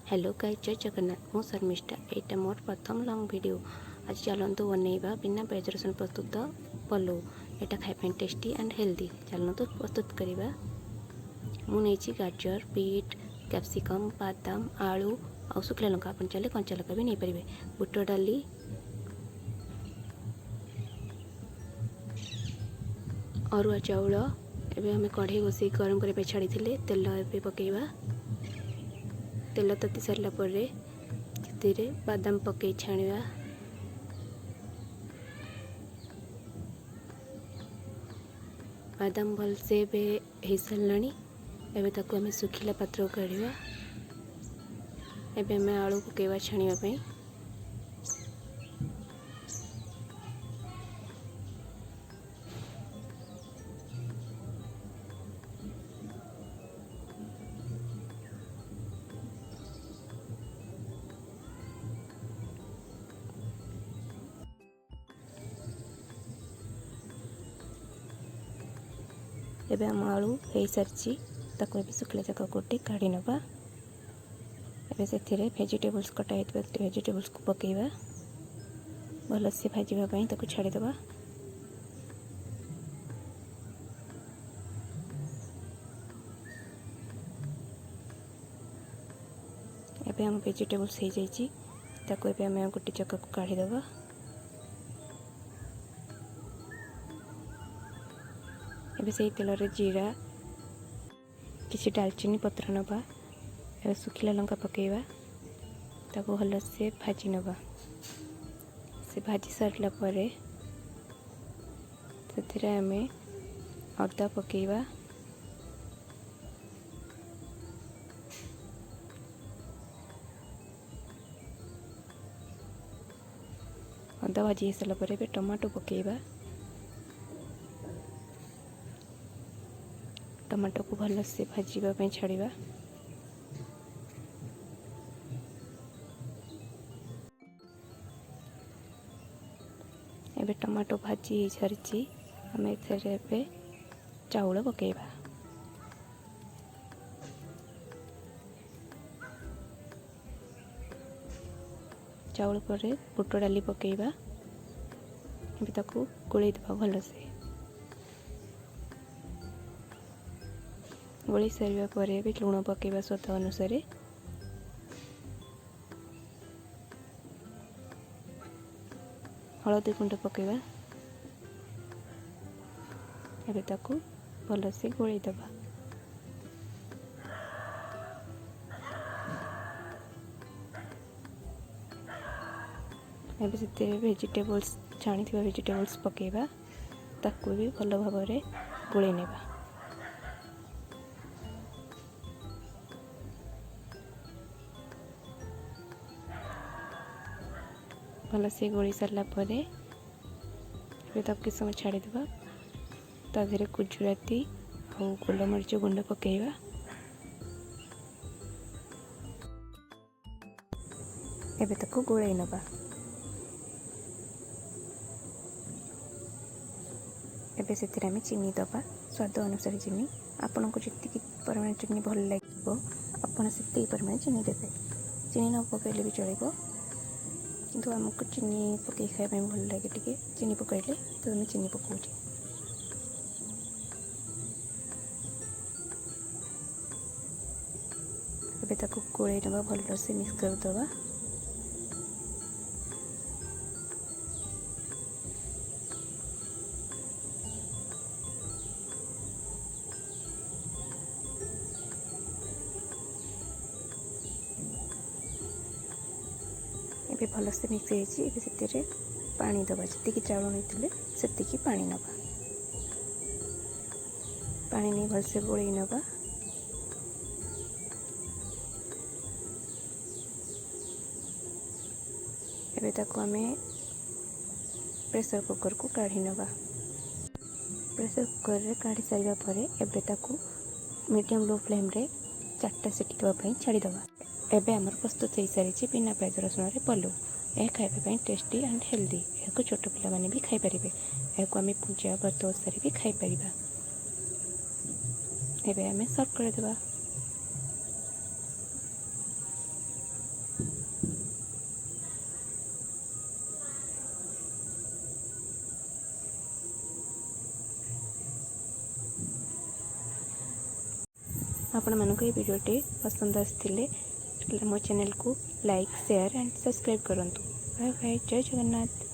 Hello guys, जय जगन्नाथ। मु शर्मिष्ठा। एटा मोर प्रथम लॉन्ग वीडियो। आज चलतु बनइबा बिना प्याज रसुण प्रस्तुत पलौ। एटा खाइ टेस्टी एंड हेल्दी। चलतु प्रस्तुत करवा। मुझे गाजर, बीट, कैप्सिकम, बादाम, आलू और शुखला लंका। आप चले कंचा लंका भी नहीं पारे। बुट डाली, अरुआ चाउल। एबे हमें कढ़ई बसई गरम करने छाड़ी तेल एबे पकेवा। तेल तती सारा पर बादाम पकई छाणिया। बादाम भलसे हो सारा। एबे ताको हमें सुखिला पात्र काढ़ा। एबे हमें आलू पकेवा छाणिया। एबे हम आलू हो सारी ताको शुखला जाक गोटे काढ़ी नवा। एबे से वेजिटेबल्स कटा वेजिटेबल्स को पकेवा। भल से भाजवाई ताको छाड़ीदवा। एबे हम वेजिटेबल्स हो जाइए ताको एबे हम गोटे जगह को काढ़ीदवा। एबे से तेल रे जीरा किसी दालचीनी पत्र नवा। एबे सुखिला लंका पकेवा। ताको भल से भाजी नवा। से भाजी सारला परे से हमें अदा पकेवा। अदा भाजी सारा पर टमाटो पकेवा। टमाटो को भल से भाजवा छाड़वा। एबे टमाटो भाजी सारी आम ए चाउल पकेवा। चाउल पर बुट डाली पकेवा। एबे ताको गोलई दबा भल से। गोली सारा पर लुण पकेवा स्वाद अनुसार। हलदी गुंड पकेवा। एबे ताको भल से गोलई दबा। एबे से वेजिटेबल्स छाणी वेजिटेबल्स पकेवा। ताको भी भल भाव में गोलई नेबा। भल से गोली सारा पर किस समय छाड़ीदे। तादेह गुजराती और गोलमरीच गुंड पकेवा। एबे ताको गोलई नबा। एबे से चीनी दबा स्वाद अनुसार। चीनी आपन को जी परिमाण चीनी भल लगे आप से परिमाण चीनी देते। चीनी न पकड़े भी चलो किंतु आमको चीनी पकई खाया भल लगे टे। चीनी पकड़े तो मैं चीनी पकाऊँ। एबे ताको गोलई नवा भल से मिक्स कर दवा। एबे भल से मिक्स हो पानी दबा। जी चाउल नहीं से पानी नवा। पानी नहीं भल से गोलई नवा। एबे ताको हमें प्रेशर कुकर को काढ़ी नवा। प्रेशर कुकर रे काढ़ी सारा पर एबे ताको मीडियम लो फ्लेम रे 4टा सीटी देवाई छाड़ीदवा। एबे आमर प्रस्तुत हो सारी बिना प्याज रसुण पलौ। यह खाइबा टेस्टी एंड हेल्दी। यह छोट पिला माने भी खाई पारिबे। यह आम पूजा व्रत ओषारे भी खाई परिबा। एबे आमे सर्व कर देबा। आपण मानक ये वीडियोटी पसंद आसथिले मो चैनल को लाइक शेयर एंड सब्सक्राइब करंतु। बाय बाय, जय जगन्नाथ।